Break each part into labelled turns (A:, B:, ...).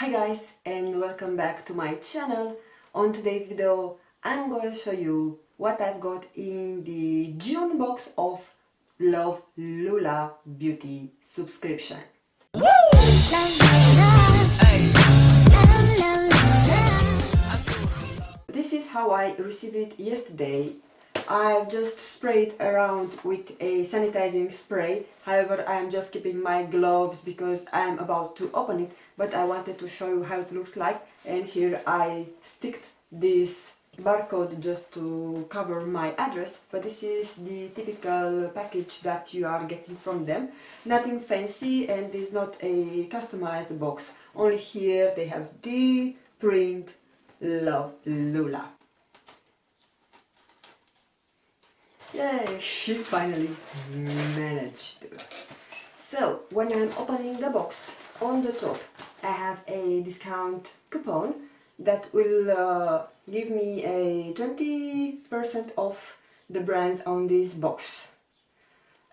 A: Hi guys and welcome back to my channel. On today's video I'm going to show you what I've got in the June box of Love Lula beauty subscription. This is how I received it yesterday. I've just sprayed around with a sanitizing spray. However, I'm just keeping my gloves because I'm about to open it, but I wanted to show you how it looks like. And here I sticked this barcode just to cover my address, but this is the typical package that you are getting from them. Nothing fancy, and it's not a customized box. Only here they have the print Love Lula. Yay, she finally managed to. So, when I'm opening the box, on the top I have a discount coupon that will give me a 20% off the brands on this box.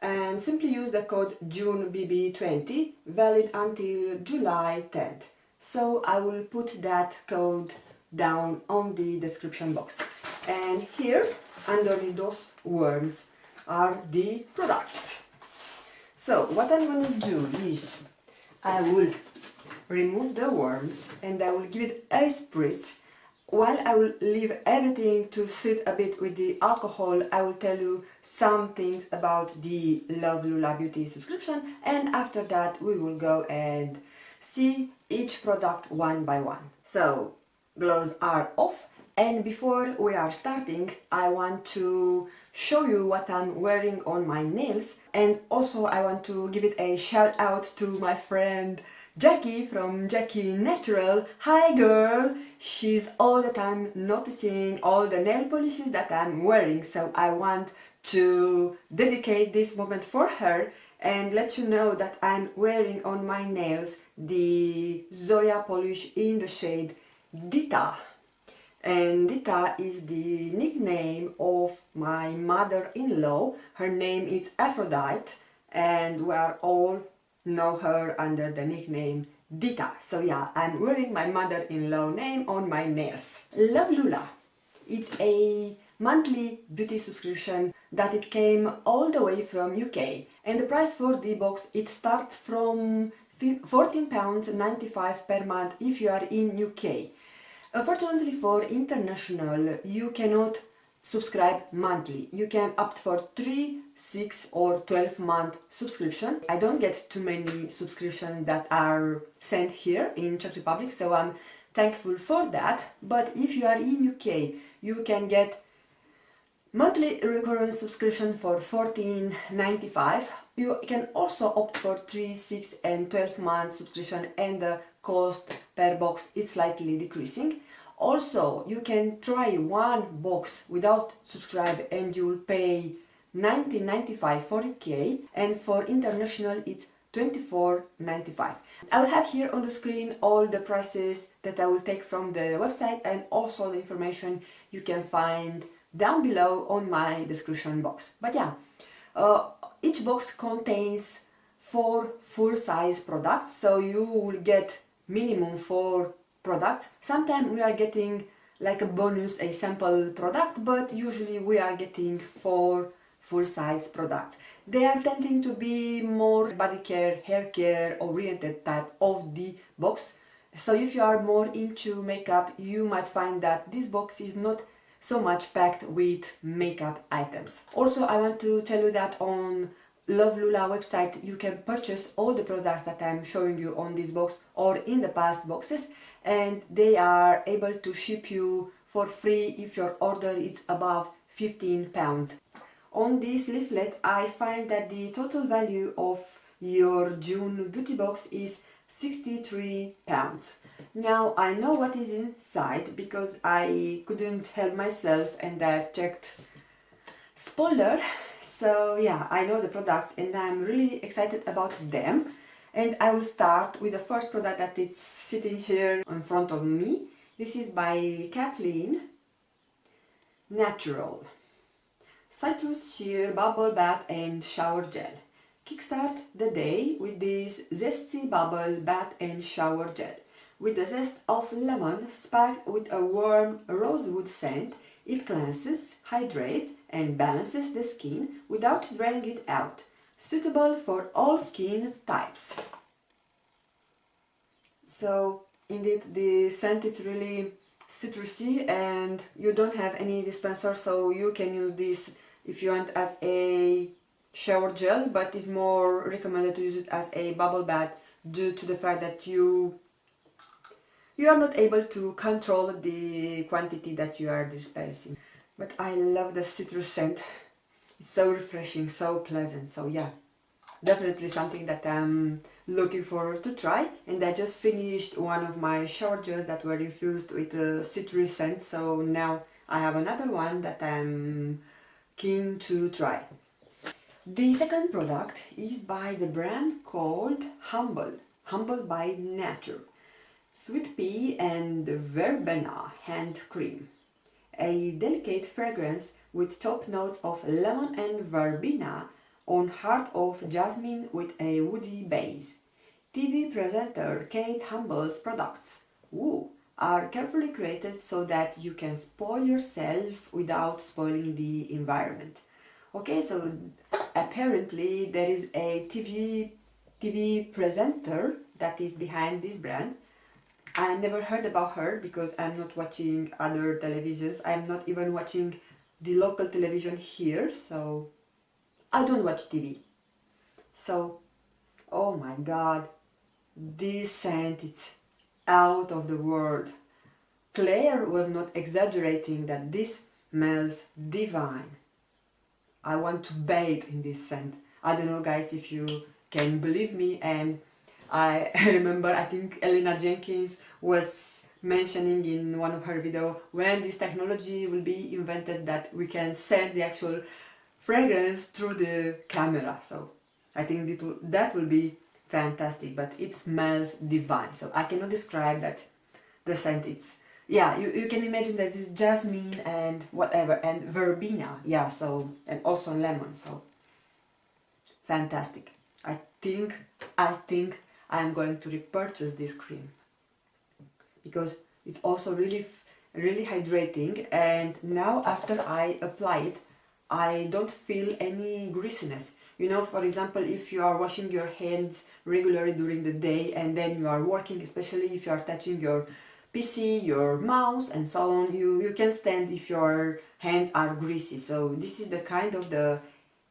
A: And simply use the code JUNEBB20, valid until July 10th. So I will put that code down on the description box. And here, underneath those worms, are the products. So what I'm going to do is I will remove the worms and I will give it a spritz. While I will leave everything to sit a bit with the alcohol, I will tell you some things about the Love Lula beauty subscription, and after that we will go and see each product one by one. So gloves are off, and before we are starting I want to show you what I'm wearing on my nails, and also I want to give it a shout out to my friend Jackie from Jackie Natural. Hi girl! She's all the time noticing all the nail polishes that I'm wearing, so I want to dedicate this moment for her and let you know that I'm wearing on my nails the Zoya polish in the shade Dita. And Dita is the nickname of my mother-in-law. Her name is Aphrodite, and we are all know her under the nickname Dita. So yeah, I'm wearing my mother-in-law name on my nails. Love Lula. It's a monthly beauty subscription that it came all the way from UK, and the price for the box, it starts from £14.95 per month if you are in UK. Unfortunately for international, you cannot subscribe monthly. You can opt for 3, 6 or 12-month subscription. I don't get too many subscriptions that are sent here in Czech Republic, so I'm thankful for that. But if you are in UK, you can get monthly recurrent subscription for £14.95. You can also opt for 3, 6 and 12-month subscription, and the cost per box is slightly decreasing. Also, you can try one box without subscribe and you'll pay $19.95 for UK, and for international it's $24.95. I will have here on the screen all the prices that I will take from the website, and also the information you can find down below on my description box. But yeah, each box contains 4 full-size products, so you will get minimum 4 products. Sometimes we are getting like a bonus, a sample product, but usually we are getting 4 full-size products. They are tending to be more body care, hair care oriented type of the box. So if you are more into makeup, you might find that this box is not so much packed with makeup items. Also, I want to tell you that on Love Lula website you can purchase all the products that I'm showing you on this box or in the past boxes, and they are able to ship you for free if your order is above £15. On this leaflet I find that the total value of your June beauty box is £63. Now I know what is inside because I couldn't help myself and I've checked spoiler. So yeah, I know the products and I'm really excited about them. And I will start with the first product that is sitting here in front of me. This is by Kathleen, Natural. Citrus Sheer Bubble Bath and Shower Gel. Kickstart the day with this zesty bubble bath and shower gel. With the zest of lemon spiked with a warm rosewood scent, it cleanses, hydrates and balances the skin without drying it out. Suitable for all skin types. So indeed the scent is really citrusy and you don't have any dispenser, so you can use this if you want as a shower gel, but it's more recommended to use it as a bubble bath due to the fact that you are not able to control the quantity that you are dispensing. But I love the citrus scent. It's so refreshing, so pleasant. So yeah, definitely something that I'm looking forward to try. And I just finished one of my shower gels that were infused with a citrus scent, so now I have another one that I'm keen to try. The second product is by the brand called Humble by Nature. Sweet pea and verbena hand cream. A delicate fragrance with top notes of lemon and verbena on heart of jasmine with a woody base. TV presenter Kate Humble's products are carefully created so that you can spoil yourself without spoiling the environment. Okay, so apparently there is a TV presenter that is behind this brand. I never heard about her because I'm not watching other televisions. I'm not even watching the local television here, so I don't watch TV. So, oh my god, this scent, it's out of the world. Claire was not exaggerating that this smells divine. I want to bathe in this scent. I don't know guys if you can believe me, and I remember, I think Elena Jenkins was mentioning in one of her videos when this technology will be invented that we can send the actual fragrance through the camera. So I think that will be fantastic, but it smells divine. So I cannot describe that the scent. It's, yeah, you can imagine that it's jasmine and whatever, and verbena, yeah, so, and also lemon, so fantastic. I think I'm going to repurchase this cream because it's also really hydrating, and now after I apply it I don't feel any greasiness. You know, for example, if you are washing your hands regularly during the day and then you are working, especially if you are touching your PC, your mouse and so on, you can stand if your hands are greasy. So this is the kind of the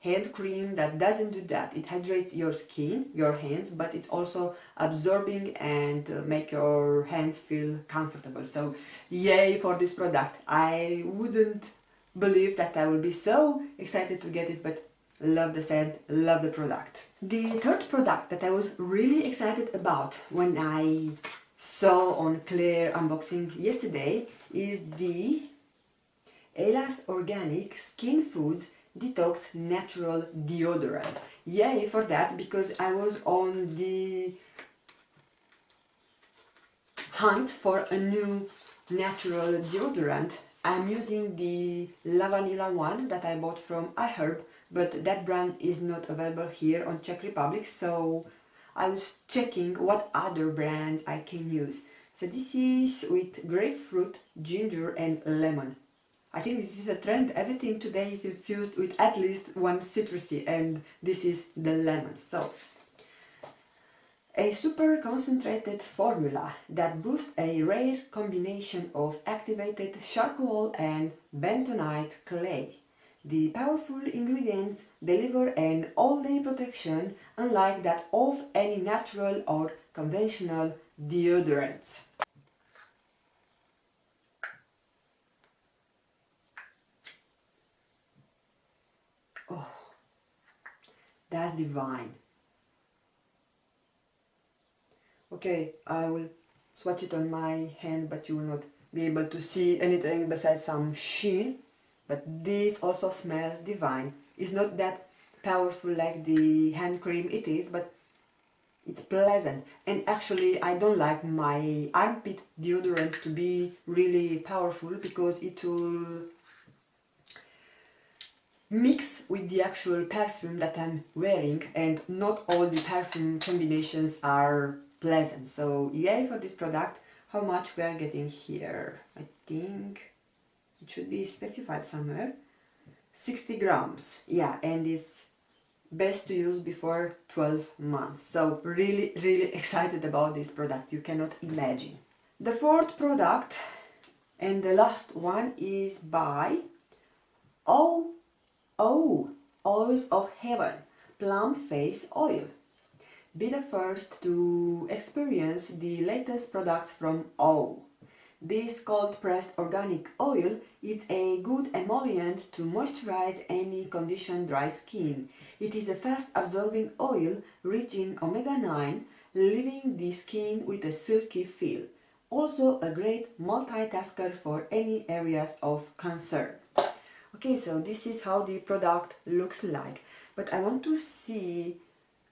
A: hand cream that doesn't do that. It hydrates your skin, your hands, but it's also absorbing and make your hands feel comfortable. So yay for this product. I wouldn't believe that I will be so excited to get it, but love the scent, love the product. The third product that I was really excited about when I saw on Claire unboxing yesterday is the Ella's Organic Skin Foods Detox Natural Deodorant. Yay for that, because I was on the hunt for a new natural deodorant. I'm using the Love Lula one that I bought from iHerb, but that brand is not available here on Czech Republic, so I was checking what other brands I can use. So this is with grapefruit, ginger and lemon. I think this is a trend. Everything today is infused with at least one citrusy, and this is the lemon. So, a super concentrated formula that boosts a rare combination of activated charcoal and bentonite clay. The powerful ingredients deliver an all-day protection unlike that of any natural or conventional deodorants. Oh, that's divine. Okay, I will swatch it on my hand, but you will not be able to see anything besides some sheen. But this also smells divine. It's not that powerful like the hand cream it is, but it's pleasant. And actually I don't like my armpit deodorant to be really powerful because it will mix with the actual perfume that I'm wearing, and not all the perfume combinations are pleasant. So yay for this product. How much we are getting here? I think it should be specified somewhere. 60 grams. Yeah, and it's best to use before 12 months. So really excited about this product. You cannot imagine. The fourth product and the last one is by Oils of Heaven Plum Face Oil. Be the first to experience the latest products from O. This cold pressed organic oil is a good emollient to moisturize any conditioned dry skin. It is a fast absorbing oil rich in omega-9, leaving the skin with a silky feel. Also a great multitasker for any areas of concern. Okay, so this is how the product looks like, but I want to see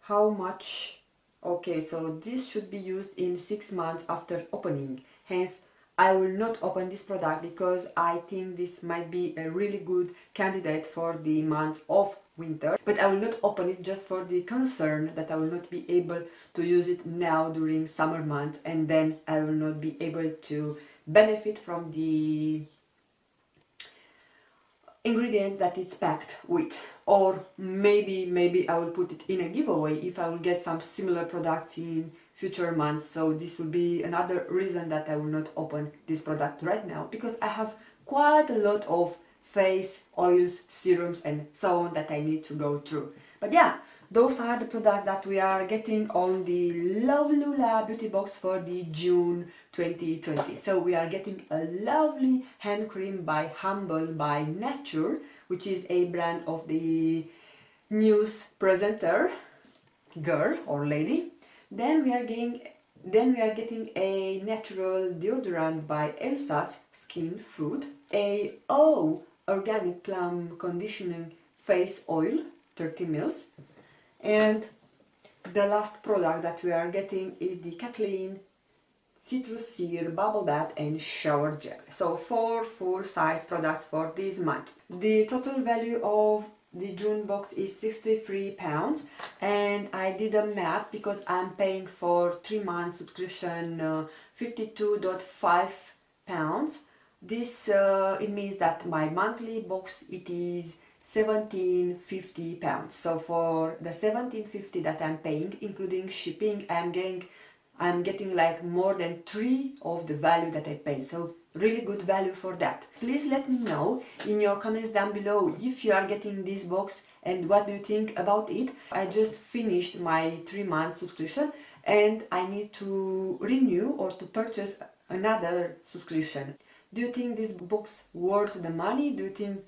A: how much. Okay, so this should be used in 6 months after opening. Hence, I will not open this product because I think this might be a really good candidate for the months of winter. But I will not open it just for the concern that I will not be able to use it now during summer months, and then I will not be able to benefit from the ingredients that it's packed with. Or maybe I will put it in a giveaway if I will get some similar products in future months. So this will be another reason that I will not open this product right now, because I have quite a lot of face oils, serums and so on that I need to go through. But yeah, those are the products that we are getting on the Love Lula beauty box for the June 2020. So we are getting a lovely hand cream by Humble by Nature, which is a brand of the news presenter girl or lady. Then we are getting a natural deodorant by Elsa's Skin Food, a organic plum conditioning face oil 30 ml, and the last product that we are getting is the Kathleen Citrus Sear Bubble Bath and Shower Gel. So 4 full-size products for this month. The total value of the June box is £63, and I did a math because I'm paying for 3 months subscription £52.5. This it means that my monthly box it is £17.50. So for the £17.50 that I'm paying, including shipping, I'm getting like more than 3 of the value that I pay. So really good value for that. Please let me know in your comments down below if you are getting this box and what do you think about it. I just finished my 3-month subscription and I need to renew or to purchase another subscription. Do you think this box worth the money? Do you think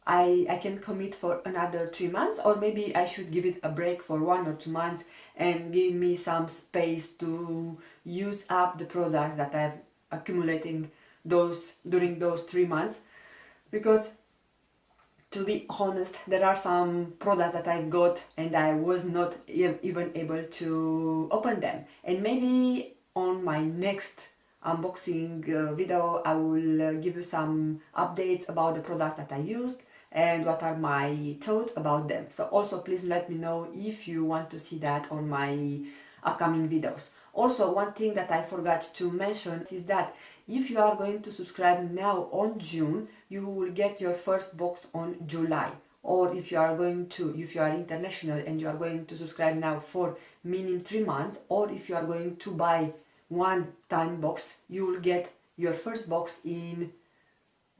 A: I can commit for another 3 months, or maybe I should give it a break for 1 or 2 months and give me some space to use up the products that I've accumulating during those 3 months? Because to be honest, there are some products that I've got and I was not even able to open them, and maybe on my next unboxing video I will give you some updates about the products that I used and what are my thoughts about them. So also please let me know if you want to see that on my upcoming videos. Also, one thing that I forgot to mention is that if you are going to subscribe now on June, you will get your first box on July. Or if you are international and you are going to subscribe now for minimum 3 months, or if you are going to buy one-time box, you will get your first box in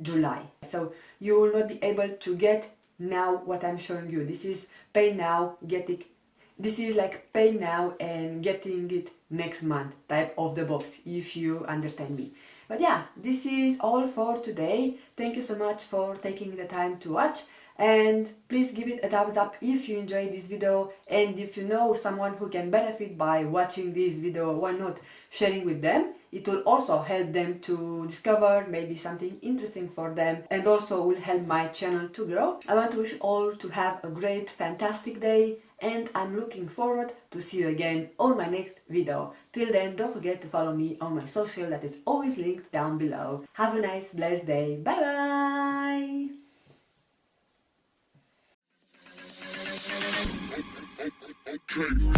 A: July. So you will not be able to get now what I'm showing you. This is pay now, get it. This is like pay now and getting it next month type of the box, if you understand me. But yeah, this is all for today. Thank you so much for taking the time to watch, and please give it a thumbs up if you enjoyed this video, and if you know someone who can benefit by watching this video, why not sharing with them? It will also help them to discover maybe something interesting for them, and also will help my channel to grow. I want to wish all to have a great, fantastic day, and I'm looking forward to see you again on my next video. Till then, don't forget to follow me on my social that is always linked down below. Have a nice, blessed day. Bye bye!